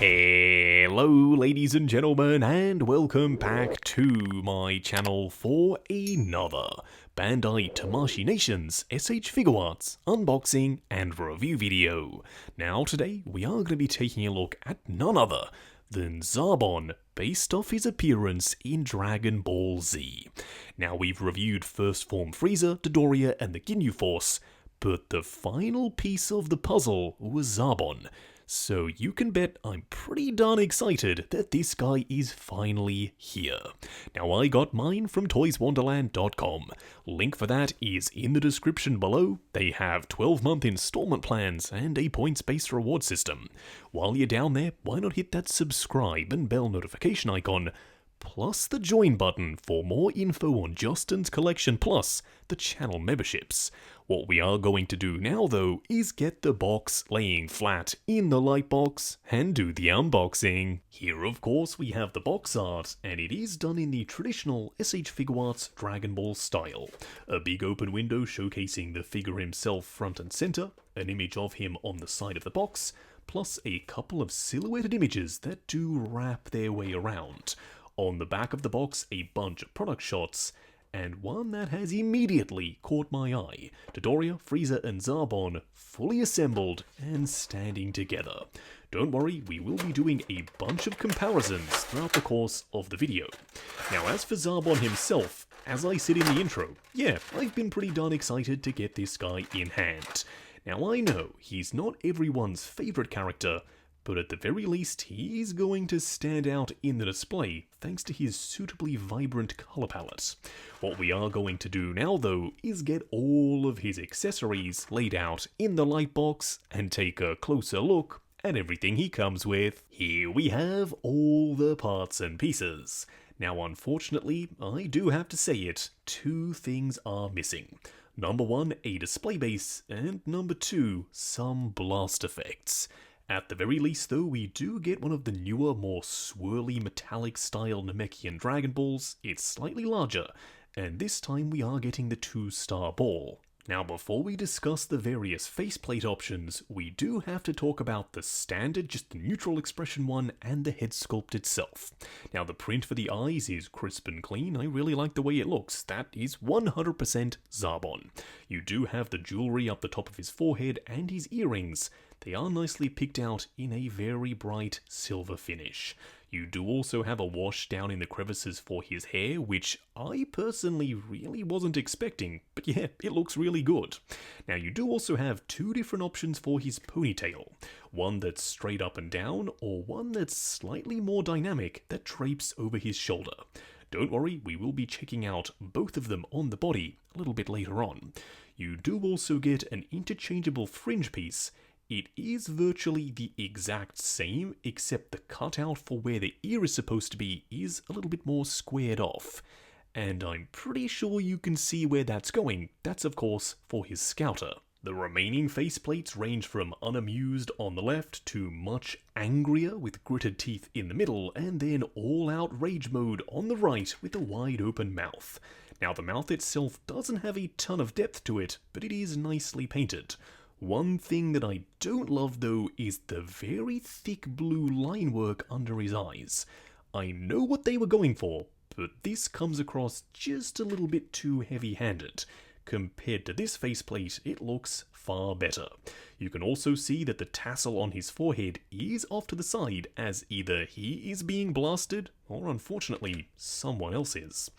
Hello ladies and gentlemen, and welcome back to my channel for another Bandai Tamashii Nations S.H.Figuarts unboxing and review video. Now today we are going to be taking a look at none other than Zarbon, based off his appearance in Dragon Ball Z. Now we've reviewed First Form Frieza, Dodoria and the Ginyu Force, but the final piece of the puzzle was Zarbon. So you can bet I'm pretty darn excited that this guy is finally here. Now I got mine from toyswonderland.com. Link for that is in the description below. They have 12-month installment plans and a points-based reward system. While you're down there, why not hit that subscribe and bell notification icon, plus the join button for more info on Justin's collection plus the channel memberships. What we are going to do now though is get the box laying flat in the light box and do the unboxing. Here of course we have the box art, and it is done in the traditional S.H.Figuarts Dragon Ball style. A big open window showcasing the figure himself front and center, an image of him on the side of the box, plus a couple of silhouetted images that do wrap their way around. On the back of the box, a bunch of product shots, and one that has immediately caught my eye. Dodoria, Frieza and Zarbon fully assembled and standing together. Don't worry, we will be doing a bunch of comparisons throughout the course of the video. Now as for Zarbon himself, as I said in the intro, yeah, I've been pretty darn excited to get this guy in hand. Now I know he's not everyone's favourite character, but at the very least, he's going to stand out in the display thanks to his suitably vibrant colour palette. What we are going to do now though is get all of his accessories laid out in the light box and take a closer look at everything he comes with. Here we have all the parts and pieces. Now unfortunately, I do have to say it, two things are missing. Number one, a display base, and number two, some blast effects. At the very least though, we do get one of the newer, more swirly metallic style Namekian Dragon Balls. It's slightly larger, and this time we are getting the 2-star ball. Now before we discuss the various faceplate options, we do have to talk about the standard, just the neutral expression one, and the head sculpt itself. Now the print for the eyes is crisp and clean. I really like the way it looks. That is 100% Zarbon. You do have the jewelry up the top of his forehead and his earrings. They are nicely picked out in a very bright silver finish. You do also have a wash down in the crevices for his hair, which I personally really wasn't expecting, but yeah, it looks really good. Now you do also have two different options for his ponytail. One that's straight up and down, or one that's slightly more dynamic that drapes over his shoulder. Don't worry, we will be checking out both of them on the body a little bit later on. You do also get an interchangeable fringe piece. It is virtually the exact same, except the cutout for where the ear is supposed to be is a little bit more squared off. And I'm pretty sure you can see where that's going. That's of course for his scouter. The remaining faceplates range from unamused on the left to much angrier with gritted teeth in the middle, and then all-out rage mode on the right with a wide open mouth. Now the mouth itself doesn't have a ton of depth to it, but it is nicely painted. One thing that I don't love though is the very thick blue line work under his eyes. I know what they were going for, but this comes across just a little bit too heavy-handed. Compared to this faceplate, it looks far better. You can also see that the tassel on his forehead is off to the side, as either he is being blasted, or unfortunately, someone else is.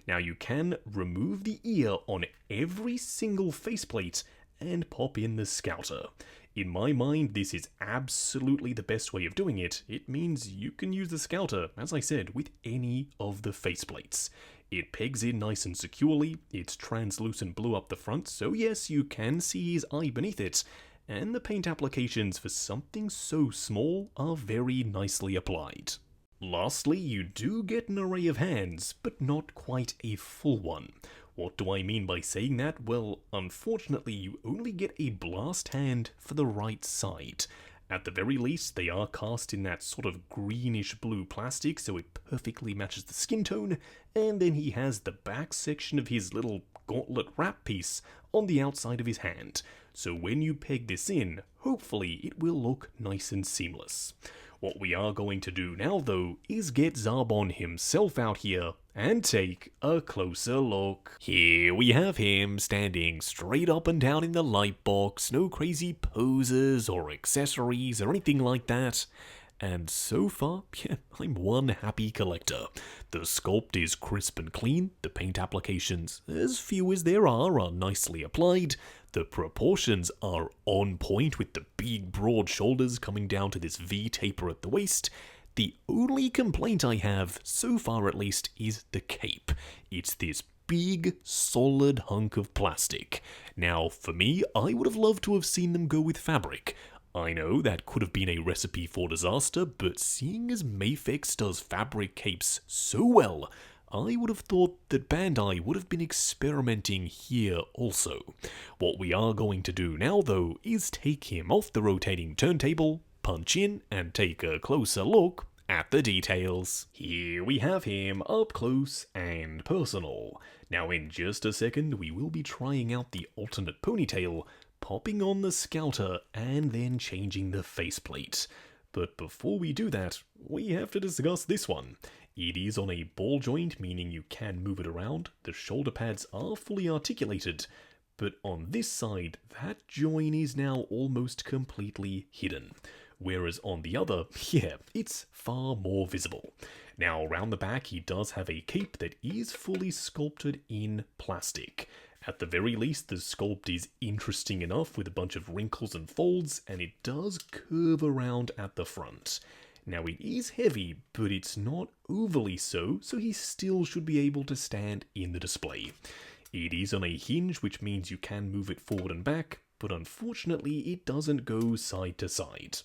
Now you can remove the ear on every single faceplate and pop in the scouter. In my mind, this is absolutely the best way of doing it. It means you can use the scouter, as I said, with any of the faceplates. It pegs in nice and securely, it's translucent blue up the front, so yes, you can see his eye beneath it, and the paint applications for something so small are very nicely applied. Lastly, you do get an array of hands, but not quite a full one. What do I mean by saying that? Well, unfortunately, you only get a blast hand for the right side. At the very least, they are cast in that sort of greenish blue plastic, so it perfectly matches the skin tone, and then he has the back section of his little gauntlet wrap piece on the outside of his hand. So when you peg this in, hopefully it will look nice and seamless. What we are going to do now, though, is get Zarbon himself out here and take a closer look. Here we have him standing straight up and down in the light box, no crazy poses or accessories or anything like that. And so far, yeah, I'm one happy collector. The sculpt is crisp and clean, the paint applications, as few as there are nicely applied, the proportions are on point with the big broad shoulders coming down to this V taper at the waist. The only complaint I have, so far at least, is the cape. It's this big, solid hunk of plastic. Now, for me, I would have loved to have seen them go with fabric. I know that could have been a recipe for disaster, but seeing as Mafex does fabric capes so well, I would have thought that Bandai would have been experimenting here also. What we are going to do now, though, is take him off the rotating turntable, punch in, and take a closer look at the details. Here we have him up close and personal. Now in just a second, we will be trying out the alternate ponytail, popping on the scouter, and then changing the faceplate. But before we do that, we have to discuss this one. It is on a ball joint, meaning you can move it around. The shoulder pads are fully articulated, but on this side, that join is now almost completely hidden. Whereas on the other, yeah, it's far more visible. Now, around the back, he does have a cape that is fully sculpted in plastic. At the very least, the sculpt is interesting enough with a bunch of wrinkles and folds, and it does curve around at the front. Now, it is heavy, but it's not overly so he still should be able to stand in the display. It is on a hinge, which means you can move it forward and back, but unfortunately it doesn't go side to side.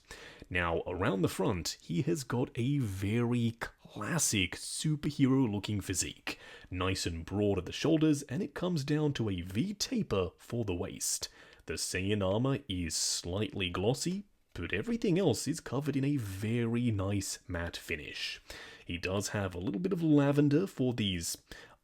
Now, around the front, he has got a very classic superhero-looking physique. Nice and broad at the shoulders, and it comes down to a V taper for the waist. The Saiyan armor is slightly glossy, but everything else is covered in a very nice matte finish. He does have a little bit of lavender for these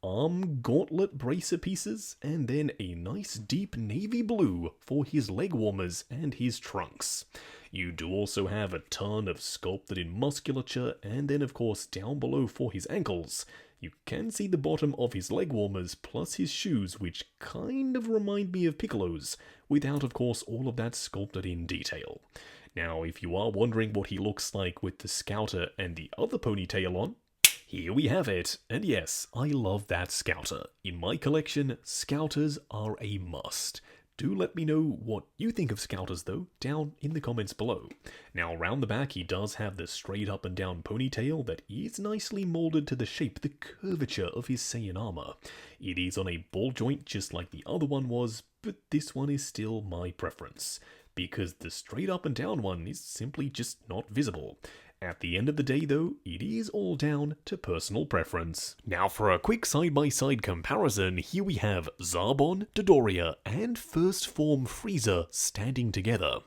arm gauntlet bracer pieces, and then a nice deep navy blue for his leg warmers and his trunks. You do also have a ton of sculpted in musculature, and then of course down below for his ankles, you can see the bottom of his leg warmers plus his shoes, which kind of remind me of Piccolo's, without of course all of that sculpted in detail. Now, if you are wondering what he looks like with the scouter and the other ponytail on, here we have it, and yes, I love that scouter. In my collection, scouters are a must. Do let me know what you think of scouters though, down in the comments below. Now around the back he does have the straight up and down ponytail that is nicely molded to the shape, the curvature of his Saiyan armor. It is on a ball joint just like the other one was, but this one is still my preference, because the straight up and down one is simply just not visible. At the end of the day though, it is all down to personal preference. Now for a quick side-by-side comparison, here we have Zarbon, Dodoria, and First Form Frieza standing together.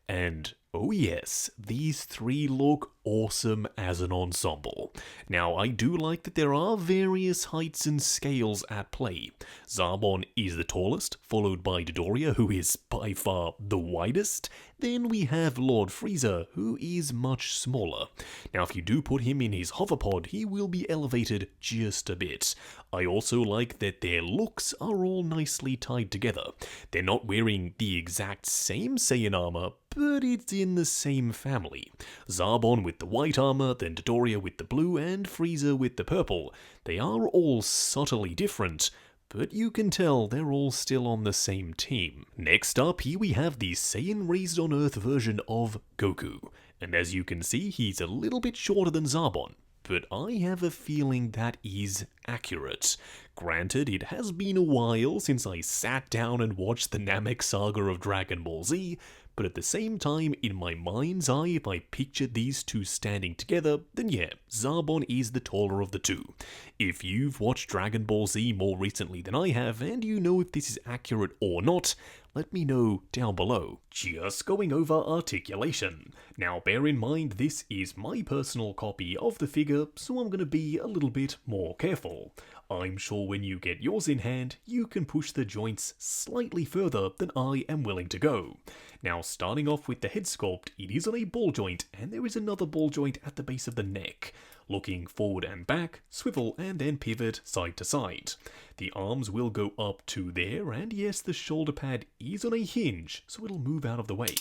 And oh yes, these three look awesome as an ensemble. Now, I do like that there are various heights and scales at play. Zarbon is the tallest, followed by Dodoria, who is by far the widest. Then we have Lord Frieza, who is much smaller. Now, if you do put him in his hoverpod, he will be elevated just a bit. I also like that their looks are all nicely tied together. They're not wearing the exact same Saiyan armor, but it's in the same family. Zarbon with the white armor, then Dodoria with the blue, and Frieza with the purple. They are all subtly different, but you can tell they're all still on the same team. Next up, here we have the Saiyan Raised on Earth version of Goku. And as you can see, he's a little bit shorter than Zarbon, but I have a feeling that is accurate. Granted, it has been a while since I sat down and watched the Namek saga of Dragon Ball Z, but at the same time, in my mind's eye, if I pictured these two standing together, then yeah, Zarbon is the taller of the two. If you've watched Dragon Ball Z more recently than I have, and you know if this is accurate or not, let me know down below. Just going over articulation. Now bear in mind this is my personal copy of the figure, so I'm going to be a little bit more careful. I'm sure when you get yours in hand, you can push the joints slightly further than I am willing to go. Now starting off with the head sculpt, it is on a ball joint, and there is another ball joint at the base of the neck. Looking forward and back, swivel and then pivot side to side. The arms will go up to there, and yes, the shoulder pad is on a hinge, so it'll move out of the way.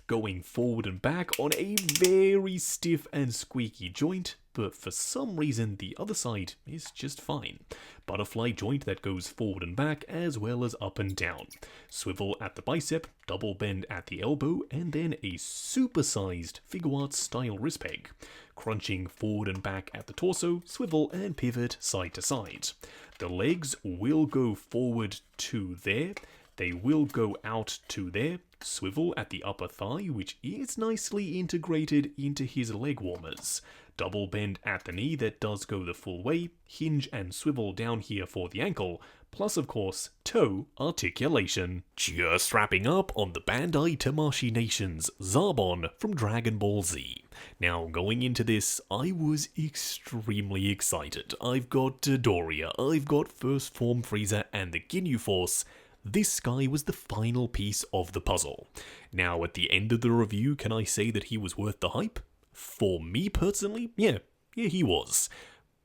Going forward and back on a very stiff and squeaky joint, but for some reason the other side is just fine. Butterfly joint that goes forward and back as well as up and down. Swivel at the bicep, double bend at the elbow, and then a supersized Figuarts style wrist peg. Crunching forward and back at the torso, swivel and pivot side to side. The legs will go forward to there. They will go out to there, swivel at the upper thigh, which is nicely integrated into his leg warmers. Double bend at the knee that does go the full way, hinge and swivel down here for the ankle, plus of course, toe articulation. Just wrapping up on the Bandai Tamashii Nation's Zarbon from Dragon Ball Z. Now going into this, I was extremely excited. I've got Dodoria, I've got First Form Frieza and the Ginyu Force. This guy was the final piece of the puzzle. Now at the end of the review, can I say that he was worth the hype? For me personally, yeah, he was.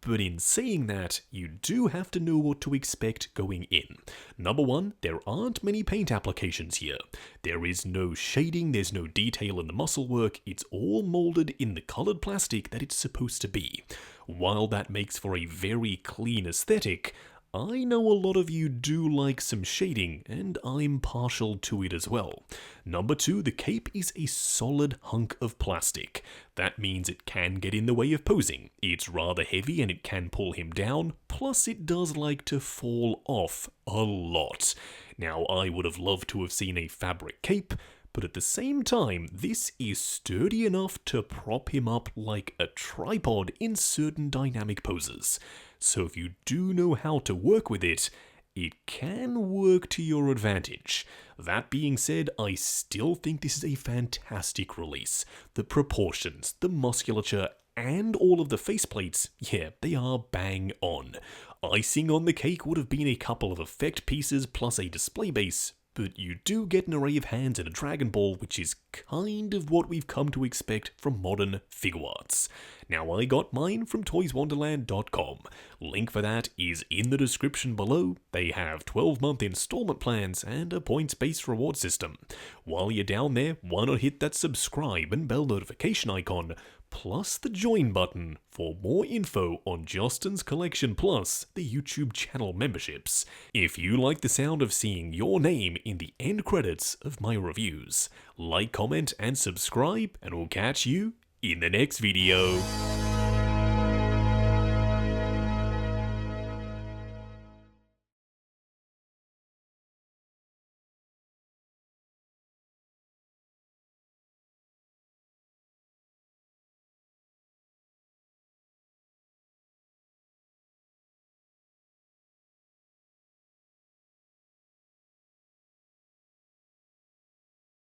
But in saying that, you do have to know what to expect going in. Number one, there aren't many paint applications here. There is no shading, there's no detail in the muscle work, it's all molded in the colored plastic that it's supposed to be. While that makes for a very clean aesthetic, I know a lot of you do like some shading, and I'm partial to it as well. Number two, the cape is a solid hunk of plastic. That means it can get in the way of posing. It's rather heavy and it can pull him down, plus it does like to fall off a lot. Now, I would have loved to have seen a fabric cape, but at the same time, this is sturdy enough to prop him up like a tripod in certain dynamic poses. So if you do know how to work with it, it can work to your advantage. That being said, I still think this is a fantastic release. The proportions, the musculature, and all of the faceplates, yeah, they are bang on. Icing on the cake would have been a couple of effect pieces plus a display base, but you do get an array of hands and a Dragon Ball, which is kind of what we've come to expect from modern Figuarts. Now, I got mine from toyswonderland.com. Link for that is in the description below. They have 12-month installment plans and a points-based reward system. While you're down there, why not hit that subscribe and bell notification icon, plus the join button for more info on Justin's Collection plus the YouTube channel memberships. If you like the sound of seeing your name in the end credits of my reviews, like, comment, and subscribe, and we'll catch you in the next video.